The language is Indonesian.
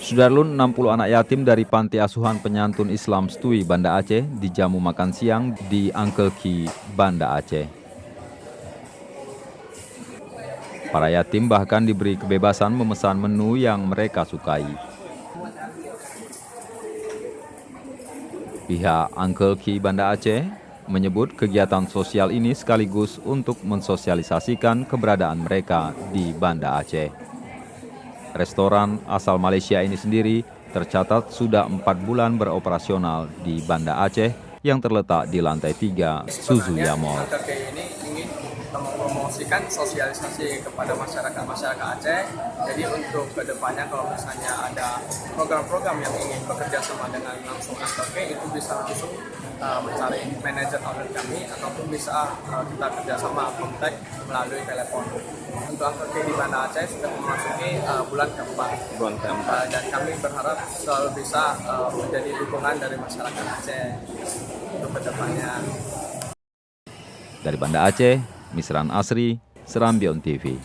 Sudarlun 60 anak yatim dari Panti Asuhan Penyantun Islam Stui, Banda Aceh dijamu makan siang di Uncle Ki, Banda Aceh. Para yatim bahkan diberi kebebasan memesan menu yang mereka sukai. Pihak Uncle Ki Banda Aceh menyebut kegiatan sosial ini sekaligus untuk mensosialisasikan keberadaan mereka di Banda Aceh. Restoran asal Malaysia ini sendiri tercatat sudah 4 bulan beroperasional di Banda Aceh yang terletak di lantai 3 Suzuya Mall. Uncle Ki ini ingin mempromosikan sosialisasi kepada masyarakat Aceh. Jadi untuk kedepannya kalau misalnya ada program-program yang ingin bekerja sama dengan langsung Uncle Ki, itu bisa langsung mencari manajer outlet kami ataupun bisa kita kerjasama kontak melalui telepon. Untuk Uncle Ki di Banda Aceh sudah memasuki bulan keempat. Dan kami berharap selalu bisa menjadi dukungan dari masyarakat Aceh untuk kedepannya. Dari Banda Aceh, Misran Asri, Serambion TV.